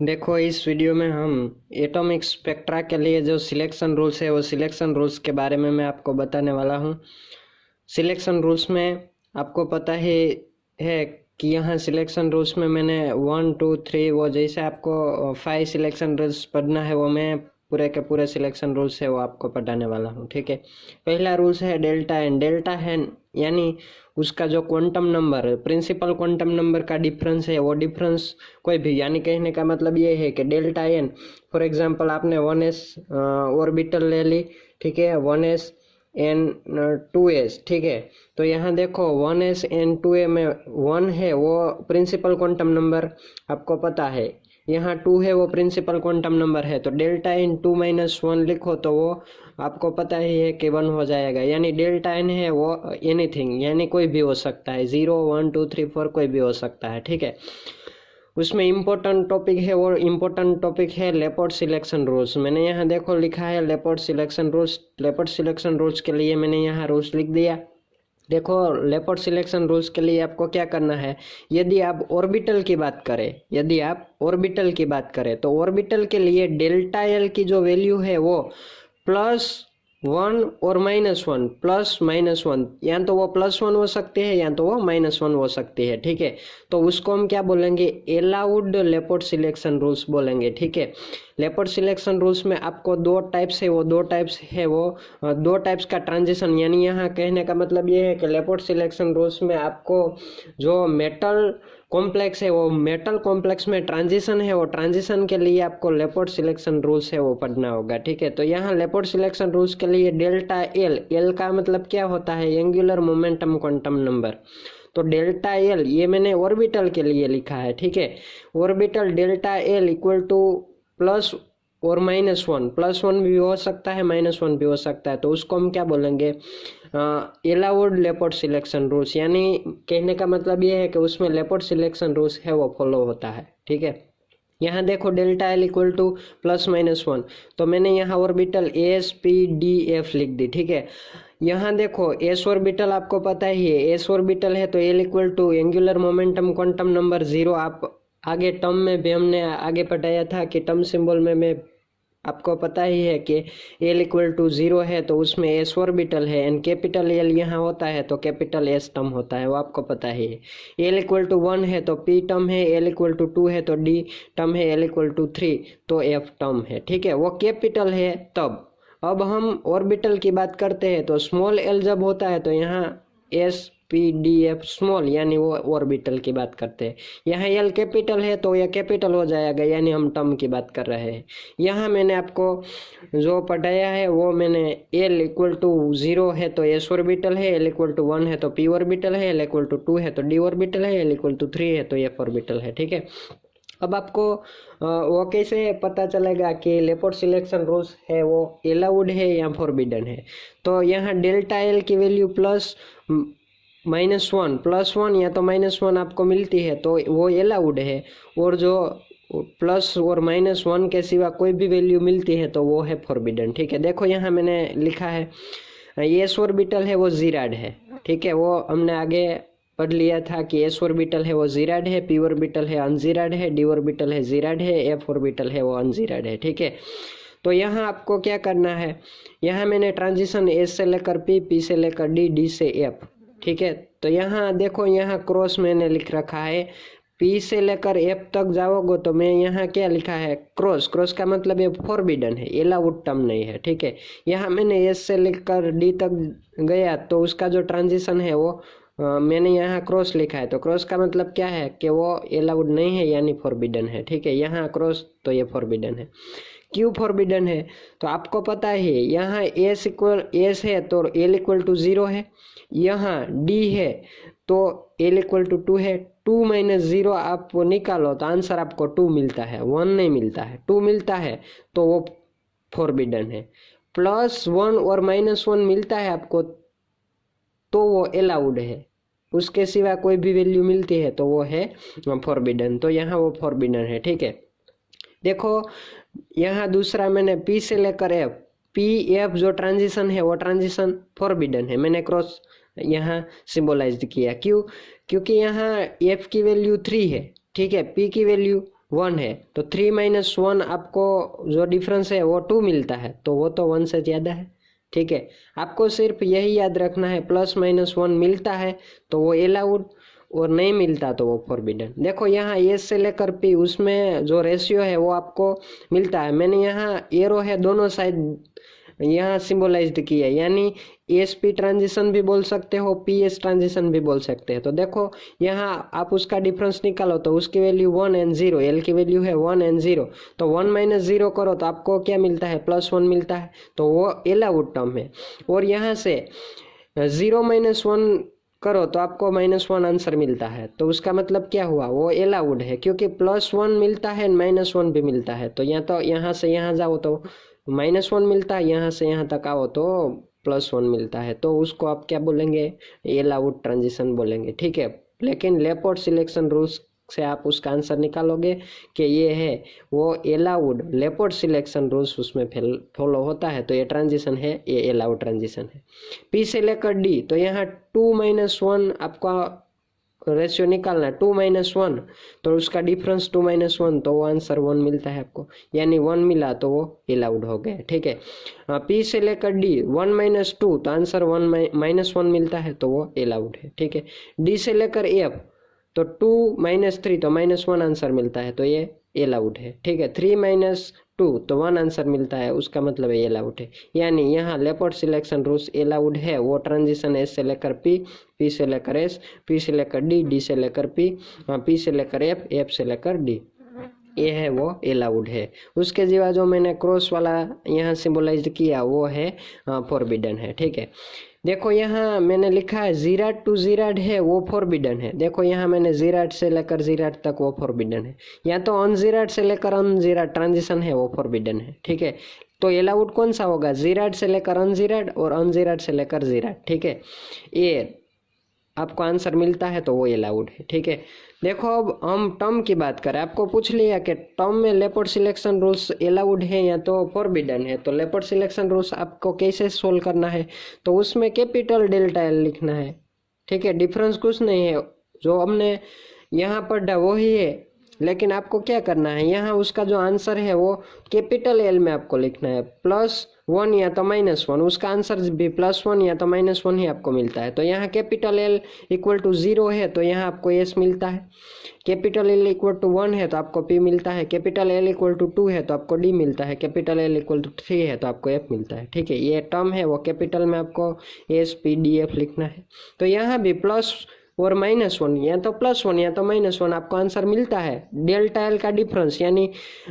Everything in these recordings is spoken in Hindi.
देखो, इस वीडियो में हम एटॉमिक स्पेक्ट्रा के लिए जो सिलेक्शन रूल्स है वो सिलेक्शन रूल्स के बारे में मैं आपको बताने वाला हूँ। सिलेक्शन रूल्स में आपको पता है कि यहाँ सिलेक्शन रूल्स में मैंने 1 2 3 वो जैसे आपको 5 सिलेक्शन रूल्स पढ़ना है वो मैं पूरे के पूरे सिलेक्शन रूल्स है वो आपको पढ़ाने वाला हूँ। ठीक है, पहला रूल्स है डेल्टा एन। डेल्टा एन यानी उसका जो quantum number principal quantum number का डिफरेंस है वो डिफरेंस कोई भी, यानी कहने का मतलब ये है कि डेल्टा एन, फॉर एग्जांपल आपने 1s ऑर्बिटल ले ली, ठीक है, 1s एन 2s, ठीक है। तो यहाँ देखो 1s एन 2a में 1 है वो प्रिंसिपल क्वांटम नंबर आपको पता है, यहाँ 2 है वो प्रिंसिपल क्वांटम नंबर है, तो डेल्टा एन 2 माइनस 1 लिखो तो वो आपको पता ही है कि 1 हो जाएगा। यानी डेल्टा एन है वो एनीथिंग, यानी कोई भी हो सकता है, 0 1 2 3 4 कोई भी हो सकता है। ठीक है, उसमें इम्पोर्टेंट टॉपिक है वो इम्पोर्टेंट टॉपिक है लेपर्ड सिलेक्शन रूल्स। मैंने यहाँ देखो लिखा है leopard selection rules. Leopard selection rules के लिए मैंने यहाँ रूल्स लिख दिया। देखो, लेपर्ड सिलेक्शन रूल्स के लिए आपको क्या करना है, यदि आप ऑर्बिटल की बात करें तो ऑर्बिटल के लिए डेल्टा एल की जो वैल्यू है वो +1 और -1, +-1, या तो वो +1 हो सकते हैं या तो वो -1 हो सकती है। ठीक है, तो उसको हम क्या बोलेंगे, एलाउड लेपर्ड सिलेक्शन रूल्स बोलेंगे। ठीक है, लेपर्ड सिलेक्शन रूल्स में आपको दो टाइप्स का ट्रांजिशन, यानी यहाँ कहने का मतलब ये है कि लेपर्ड सिलेक्शन रूल्स में आपको जो मेटल कॉम्प्लेक्स है वो मेटल कॉम्प्लेक्स में ट्रांजिशन है, वो ट्रांजिशन के लिए आपको लेपर्ड सिलेक्शन रूल्स है वो पढ़ना होगा। ठीक है, तो यहाँ लेपर्ड सिलेक्शन रूल्स के लिए डेल्टा एल, एल का मतलब क्या होता है, एंगुलर मोमेंटम क्वांटम नंबर। तो डेल्टा एल ये मैंने ऑर्बिटल के लिए लिखा है। ठीक है, orbital delta L equal two plus और -1, +1 भी हो सकता है, -1 भी हो सकता है, तो उसको हम क्या बोलेंगे, एलाउड लेपर्ड सिलेक्शन रूल्स। यानी कहने का मतलब ये है कि उसमें लेपर्ड सिलेक्शन रूल्स है वो फॉलो होता है। ठीक है, यहाँ देखो डेल्टा एल इक्वल टू +-1, तो मैंने यहाँ orbital S P D F लिख दी। ठीक है, यहाँ देखो एस ऑर्बिटल आपको पता ही है, एस ऑर्बिटल है तो l equal to angular momentum quantum number 0। आप आगे टर्म में भी हमने आगे पढ़ाया था कि टर्म सिंबल में मैं आपको पता ही है कि एल इक्वल टू 0 है तो उसमें एस ऑर्बिटल है, एंड कैपिटल एल यहाँ होता है तो कैपिटल एस टर्म होता है, वो आपको पता ही है। एल इक्वल टू 1 है तो पी टर्म है, एल इक्वल टू 2 है तो डी टर्म है, एल इक्वल टू 3 तो एफ टर्म है। ठीक है, वो कैपिटल है तब। अब हम ऑर्बिटल की बात करते हैं तो स्मॉल एल जब होता है तो यहाँ S P D F small, यानी वो ऑर्बिटल की बात करते हैं। यहाँ एल कैपिटल है तो यह कैपिटल हो जाएगा, यानी हम टर्म की बात कर रहे हैं। यहाँ मैंने आपको जो पढ़ाया है वो मैंने एल इक्वल टू 0 है तो एस ऑर्बिटल है, एल इक्वल टू 1 है तो पी ऑर्बिटल है, एल इक्वल टू 2 है तो डी ऑर्बिटल है, एल इक्वल टू 3 है तो एफ ऑर्बिटल है। ठीक है, अब आपको वो कैसे पता चलेगा कि लेपर्ड सिलेक्शन रूल्स है वो एलाउड है या फॉरबिडन है, तो यहाँ डेल्टा एल की वैल्यू +-1, +1 या तो -1 आपको मिलती है तो वो एलाउड है, और जो प्लस और -1 के सिवा कोई भी वैल्यू मिलती है तो वो है फॉरबिडन। ठीक है, देखो यहाँ मैंने लिखा है एस ऑर्बिटल है वो जीराड है। ठीक है, वो हमने आगे पढ़ लिया था कि एस ऑर्बिटल है वो जीराड है, पी ऑर्बिटल है अनजीराड है, डी ऑर्बिटल है जीराड है, एफ ऑर्बिटल है वो अनजीराड है। ठीक है, तो यहाँ आपको क्या करना है, यहाँ मैंने ट्रांजिशन एस से लेकर पी, पी से लेकर डी, डी से एफ। ठीक है, तो यहाँ देखो यहाँ क्रॉस मैंने लिख रखा है, पी से लेकर एफ तक जाओगे तो मैं यहाँ क्या लिखा है, क्रॉस। क्रॉस का मतलब ये फॉरबिडन है, एलाउड टर्म नहीं है। ठीक है, यहाँ मैंने एस से लेकर डी तक गया तो उसका जो ट्रांजिशन है वो मैंने यहाँ क्रॉस लिखा है, तो क्रॉस का मतलब क्या है कि वो एलाउड नहीं है, यानी फॉरबिडन है। ठीक है, यहाँ क्रॉस तो ये फॉरबिडन है। क्यों फॉरबिडन है, तो आपको पता है यहाँ एस है तो एल इक्वल टू 0 है, यहाँ डी है तो एल इक्वल टू 2 है, 2 - 0 आप निकालो तो आंसर आपको 2 मिलता है, 1 नहीं मिलता है, 2 मिलता है तो वो फॉरबिडन है। +1 और -1 मिलता है आपको तो वो एलाउड है, उसके सिवा कोई भी वैल्यू मिलती है तो वो है फॉरबिडन, तो यहाँ वो फॉरबिडन है। ठीक है, देखो यहाँ दूसरा मैंने पी से लेकर एफ, पी एफ जो ट्रांजिशन है वो ट्रांजिशन फॉरबिडन है, मैंने क्रॉस यहाँ सिंबलाइज किया। क्यों, क्योंकि यहाँ एफ की वैल्यू 3 है, ठीक है, पी की वैल्यू 1 है, तो 3 माइनस 1 आपको जो डिफरेंस है वो 2 मिलता है, तो वो तो 1 से ज़्यादा है। ठीक है, आपको सिर्फ यही याद रखना है, प्लस माइनस 1 मिलता है तो वो अलाउड, और नहीं मिलता तो वो फॉरबिडन। देखो यहाँ एस से लेकर पी, उसमें जो रेशियो है वो आपको मिलता है। मैंने यहाँ एरो है दोनों साइड यहाँ सिंबलाइज्ड की है, यानी एस पी ट्रांजिशन भी बोल सकते हो, पी एस ट्रांजिशन भी बोल सकते हैं। तो देखो यहाँ आप उसका डिफरेंस निकालो तो उसकी वैल्यू 1 एंड 0, एल की वैल्यू है 1 एंड 0, तो 1 माइनस 0 करो तो आपको क्या मिलता है, +1 मिलता है, तो वो अलाउड टर्म है। और यहाँ से 0 माइनस 1 करो तो आपको -1 आंसर मिलता है, तो उसका मतलब क्या हुआ, वो अलाउड है, क्योंकि +1 मिलता है, -1 भी मिलता है। तो यहाँ से यहाँ जाओ तो -1 मिलता है, यहाँ से यहाँ तक आओ तो +1 मिलता है, तो उसको आप क्या बोलेंगे, अलाउड ट्रांजिशन बोलेंगे। ठीक है, लेकिन लेपोर्ट सिलेक्शन रूल्स से आप उसका आंसर निकालोगे कि ये है वो अलाउड, लेपोर्ट सिलेक्शन रूल्स उसमें फॉलो होता है, तो ये ट्रांजिशन है, ये अलाउड ट्रांजिशन है। पी से लेकर डी, तो यहाँ 2 माइनस 1 आपका रेशियो निकालना है, 2 माइनस 1, तो उसका डिफरेंस 2 माइनस 1, तो वो आंसर 1 मिलता है आपको, यानी 1 मिला तो वो अलाउड हो गया। ठीक है, पी से लेकर डी 1 माइनस 2, तो आंसर 1 मिलता है, तो वो अलाउड है। ठीक है, डी से लेकर एफ, तो 2 माइनस 3, तो -1 आंसर मिलता है, तो ये अलाउड है। ठीक है, 3 माइनस 2, तो 1 आंसर मिलता है, उसका मतलब ये अलाउड है। यानी यहाँ लेपोर्ट सिलेक्शन रूल्स अलाउड है, वो ट्रांजिशन एस से लेकर पी, पी से लेकर एस, पी से लेकर डी, डी से लेकर पी, पी से लेकर एफ, एफ से लेकर डी, ये है वो अलाउड है। उसके सिवा जो मैंने क्रॉस वाला यहाँ सिंबलाइज किया वो है फॉरबिडन है। ठीक है, देखो यहाँ मैंने लिखा है जीराट टू जीराट है वो फॉरबिडन है। देखो यहाँ मैंने जीराट से लेकर जीराट तक वो फॉरबिडन है, या तो अनजीराट से लेकर अनजीराट ट्रांजिशन है वो फॉरबिडन है। ठीक है, तो अलाउड कौन सा होगा, जीराट से लेकर अनजीराट और अनजीराट से लेकर जीराट। ठीक है, ये आपको आंसर मिलता है तो वो अलाउड है। ठीक है, देखो अब हम टर्म की बात करें, आपको पूछ लिया कि टर्म में लेपोर्ट सिलेक्शन रूल्स अलाउड है या तो फॉरबिडन है, तो लेपोर्ट सिलेक्शन रूल्स आपको कैसे सोल्व करना है, तो उसमें कैपिटल डेल्टा एल लिखना है। ठीक है, डिफरेंस कुछ नहीं है, जो हमने यहाँ पढ़ा वो ही है, लेकिन आपको क्या करना है, यहाँ उसका जो आंसर है वो कैपिटल एल में आपको लिखना है, +1 या तो -1, उसका आंसर भी +1 या तो -1 ही आपको मिलता है। तो यहाँ कैपिटल एल इक्वल टू 0 है तो यहाँ आपको एस मिलता है, कैपिटल एल इक्वल टू 1 है तो आपको पी मिलता है, कैपिटल एल इक्वल टू 2 है तो आपको डी मिलता है, कैपिटल एल इक्वल टू 3 है तो आपको एफ मिलता है। ठीक है, ये टर्म है वो कैपिटल में आपको एस पी डी एफ लिखना है। तो यहाँ भी प्लस और -1, या तो +1 या तो -1 आपको आंसर मिलता है। डेल्टा एल का डिफरेंस, यानी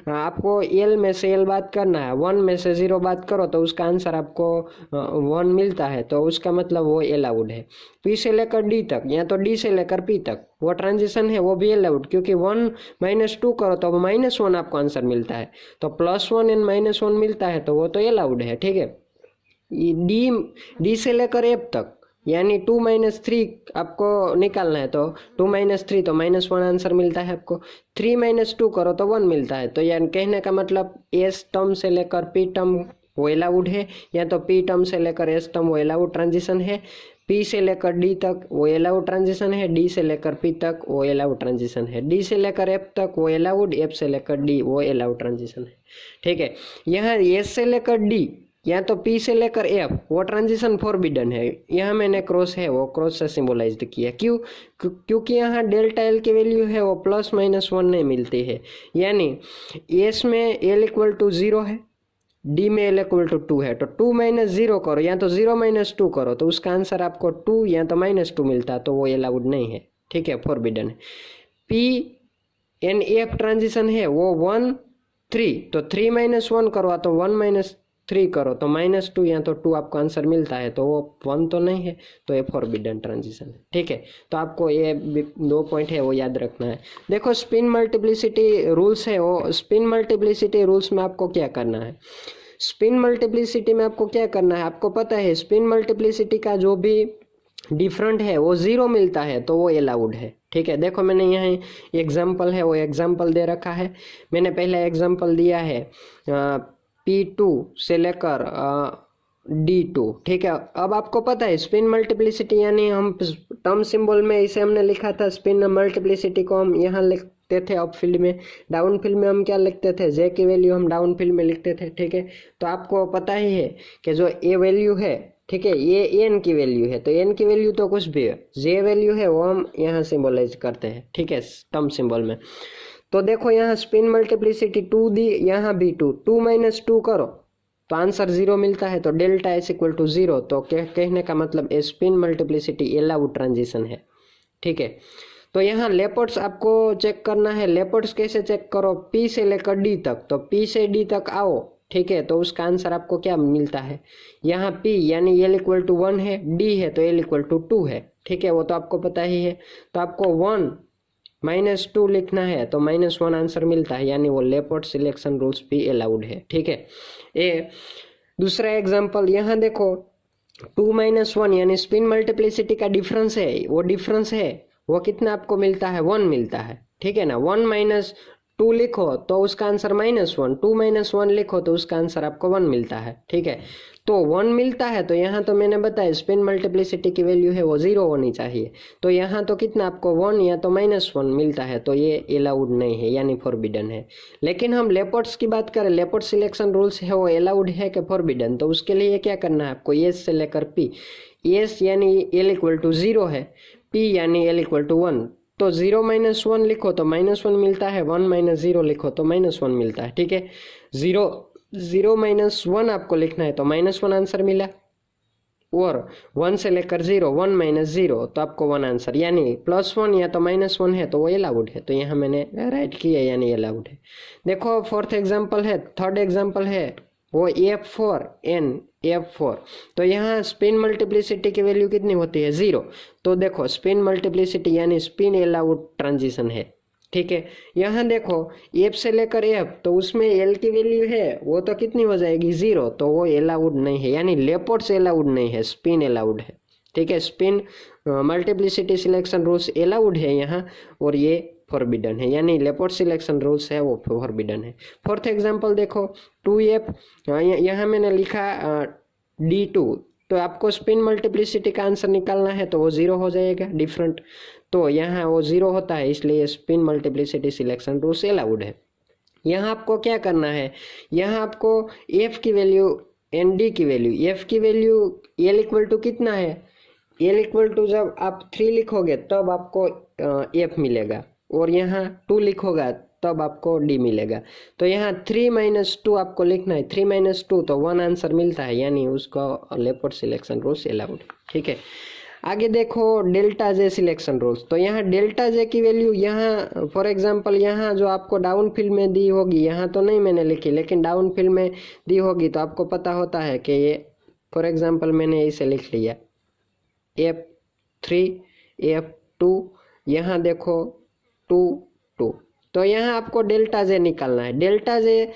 आपको एल में से एल बात करना है, 1 में से 0 बात करो तो उसका आंसर आपको 1 मिलता है, तो उसका मतलब वो अलाउड है। पी से लेकर डी तक या तो डी से लेकर पी तक वो ट्रांजिशन है वो भी अलाउड, क्योंकि 1 माइनस 2 करो तो -1 आपको आंसर मिलता है, तो +1 एंड -1 मिलता है तो वो तो अलाउड है। ठीक है, डी से लेकर एफ तक, यानी 2 माइनस 3 आपको निकालना है, तो 2 माइनस 3 तो -1 आंसर मिलता है आपको, 3 माइनस 2 करो तो 1 मिलता है। तो यानी कहने का मतलब एस टर्म से लेकर पी टर्म वो अलाउड है, या तो पी टर्म से लेकर एस टर्म वो अलाउड ट्रांजिशन है, पी से लेकर डी तक वो अलाउड ट्रांजिशन है, डी से लेकर पी तक वो अलाउड ट्रांजिशन है, डी से लेकर एफ तक वो अलाउड, एफ से लेकर डी वो अलाउड ट्रांजिशन है। ठीक है, यहाँ एस से लेकर डी या तो पी से लेकर एफ वो ट्रांजिशन फॉरबिडन है, यहाँ मैंने क्रॉस है वो क्रॉस से सिंबलाइज्ड किया। क्योंकि यहाँ डेल्टा एल की वैल्यू है वो +-1 नहीं मिलती है, यानी एस में एल इक्वल टू 0 है, डी में एल इक्वल टू 2 है, तो 2 माइनस 0 करो या तो 0 माइनस 2 करो तो उसका आंसर आपको 2 या तो -2 मिलता है, तो वो अलाउड नहीं है। ठीक है, फॉरबिडन है। पी एन एफ ट्रांजिशन है वो 1 3, तो 3 माइनस 1 करो तो 1 माइनस 3 करो तो -2 या तो 2 आपको आंसर मिलता है, तो वो 1 तो नहीं है, तो ये फॉरबिडन ट्रांजिशन है। ठीक है, तो आपको ये 2 पॉइंट है वो याद रखना है। देखो स्पिन मल्टीप्लिसिटी रूल्स है वो, स्पिन मल्टीप्लिसिटी रूल्स में आपको क्या करना है, स्पिन मल्टीप्लिसिटी में आपको क्या करना है, आपको पता है स्पिन मल्टीप्लिसिटी का जो भी डिफरेंट है वो 0 मिलता है तो वो अलाउड है। ठीक है, देखो मैंने यहाँ एग्जाम्पल है वो एग्जाम्पल दे रखा है, मैंने पहला एग्जाम्पल दिया है P2 से लेकर D2। ठीक है, अब आपको पता है स्पिन मल्टीप्लिसिटी, यानी हम टर्म सिंबल में इसे हमने लिखा था, स्पिन मल्टीप्लिसिटी को हम यहाँ लिखते लिखते थे अप फील्ड में, डाउन फील्ड में हम क्या लिखते थे, जे की वैल्यू हम डाउन फील्ड में लिखते थे। ठीक है, तो आपको पता ही है कि जो ए वैल्यू है, ठीक है, ये एन की वैल्यू है, तो एन की वैल्यू तो कुछ भी है, जे वैल्यू है वो हम यहाँ सिंबलाइज करते हैं। ठीक है, टर्म सिंबल में। तो देखो यहाँ स्पिन मल्टीप्लिसिटी 2 दी, यहाँ भी 2, 2 - 2 करो तो आंसर 0 मिलता है। तो डेल्टा एस इक्वल टू 0, तो कहने का मतलब ए स्पिन मल्टीप्लिसिटी अलाउड ट्रांजिशन है। ठीक है, तो यहाँ लेपर्ड्स आपको चेक करना है। लेपर्ड्स कैसे चेक करो, पी से लेकर डी तक, तो पी से डी तक आओ। ठीक है, तो उसका आंसर आपको क्या मिलता है, यहाँ पी यानी एल इक्वल टू 1 है, डी है तो एल इक्वल टू 2 है। ठीक है, वो तो आपको पता ही है। तो आपको 1 - 2 लिखना है तो -1 आंसर मिलता है, यानी वो लेपर्ड सिलेक्शन रूल्स भी अलाउड है। ठीक है, ये दूसरा एग्जाम्पल यहाँ देखो, 2 - 1 यानी स्पिन मल्टीप्लिसिटी का डिफरेंस है, वो डिफरेंस है वो कितना आपको मिलता है, 1 मिलता है। ठीक है ना, 1 - 2 लिखो तो उसका आंसर -1, 2 - 1 लिखो तो उसका आंसर आपको 1 मिलता है। ठीक है, तो 1 मिलता है, तो यहाँ तो मैंने बताया स्पिन मल्टीप्लिसिटी की वैल्यू है वो 0 होनी चाहिए। तो यहाँ तो कितना आपको 1 या तो -1 मिलता है, तो ये अलाउड नहीं है, यानी फॉरबिडन है। लेकिन हम लेपर्ड्स की बात करें, लेपर्ड सिलेक्शन रूल्स है वो अलाउड है कि फॉरबिडन, तो उसके लिए क्या करना है आपको, एस से लेकर पी, एस यानी एल इक्वल टू 0 है, पी यानी एल इक्वल टू 1, तो 0 - 1 लिखो तो -1 मिलता है, 1 - 0 लिखो तो -1 मिलता है। ठीक है, 0 - 1 आपको लिखना है तो -1 आंसर मिला, और 1 से लेकर 0, 1 - 0 तो आपको 1 आंसर, यानी +1 या तो -1 है तो वो अलाउड है। तो यहाँ मैंने राइट किया, यानी अलाउड है। देखो फोर्थ एग्जाम्पल है, थर्ड एग्जाम्पल है वो F4, तो यहाँ स्पिन मल्टीप्लिसिटी की वैल्यू कितनी होती है, 0। तो देखो स्पिन मल्टीप्लिसिटी यानी स्पिन अलाउड ट्रांजिशन है। ठीक है, यहाँ देखो F से लेकर F, तो उसमें L की वैल्यू है वो तो कितनी हो जाएगी, 0, तो वो अलाउड नहीं है, यानी लेपर्ड्स अलाउड नहीं है, स्पिन अलाउड है। ठीक है, spin multiplicity selection rules allowed है यहाँ, और ये फॉरबिडन है, यानी लेपर्ड सिलेक्शन रूल्स है वो फॉरबिडन है। फोर्थ एग्जांपल देखो, 2F, यहाँ मैंने लिखा D2, तो आपको स्पिन मल्टीप्लिसिटी का आंसर निकालना है तो वो 0 हो जाएगा, डिफरेंट, तो यहाँ वो 0 होता है, इसलिए spin multiplicity selection rules allowed है। यहाँ आपको क्या करना है, यहाँ आपको F की वैल्यू एंड D की वैल्यू, F की वैल्यू L इक्वल टू कितना है, L इक्वल टू जब आप 3 लिखोगे तब आपको F मिलेगा, और यहाँ 2 लिखोगा तब आपको D मिलेगा। तो यहाँ 3 - 2 आपको लिखना है, 3 - 2 तो 1 आंसर मिलता है, यानी उसको लेपर्ड सिलेक्शन रूल्स अलाउड। ठीक है, आगे देखो डेल्टा जे सिलेक्शन रूल्स, तो यहाँ डेल्टा जे की वैल्यू, यहाँ फॉर एग्जांपल यहाँ जो आपको डाउन फील्ड में दी होगी, यहाँ तो नहीं मैंने लिखी, लेकिन डाउन फील्ड में दी होगी तो आपको पता होता है कि ये फॉर एग्जांपल मैंने इसे लिख लिया F3 F2, यहाँ देखो 2 2, तो यहाँ आपको डेल्टा जे निकालना है। डेल्टा जे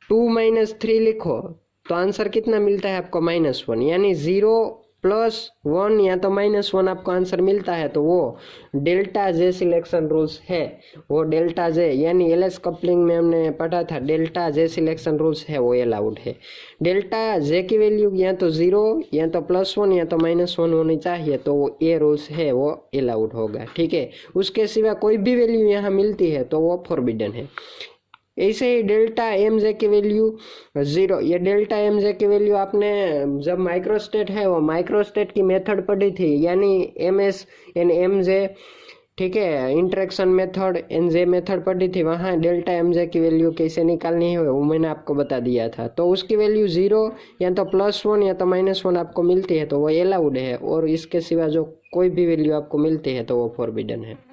2 - 3 लिखो तो आंसर कितना मिलता है आपको, -1, यानी 0 + 1 या तो -1 आपको आंसर मिलता है, तो वो डेल्टा जे सिलेक्शन रूल्स है। वो डेल्टा जे यानी एलएस कपलिंग में हमने पढ़ा था, डेल्टा जे सिलेक्शन रूल्स है वो अलाउड है। डेल्टा जे की वैल्यू या तो 0 या तो +1 या तो -1 होनी चाहिए, तो वो ये रूल्स है वो अलाउड होगा। ठीक है, उसके सिवा कोई भी वैल्यू यहाँ मिलती है तो वो फॉरबिडन है। ऐसे ही डेल्टा एम जे की वैल्यू 0, ये डेल्टा एम जे की वैल्यू आपने जब माइक्रोस्टेट है वो माइक्रोस्टेट की मेथड पढ़ी थी, यानी MS एंड MJ, ठीक है, इंटरेक्शन मेथड NJ मेथड पढ़ी थी, वहाँ डेल्टा MJ की वैल्यू कैसे निकालनी है वो मैंने आपको बता दिया था। तो उसकी वैल्यू 0 या तो +1 या तो -1 आपको मिलती है तो वो अलाउड है, और इसके सिवा जो कोई भी वैल्यू आपको मिलती है तो वो फॉरबिडन है।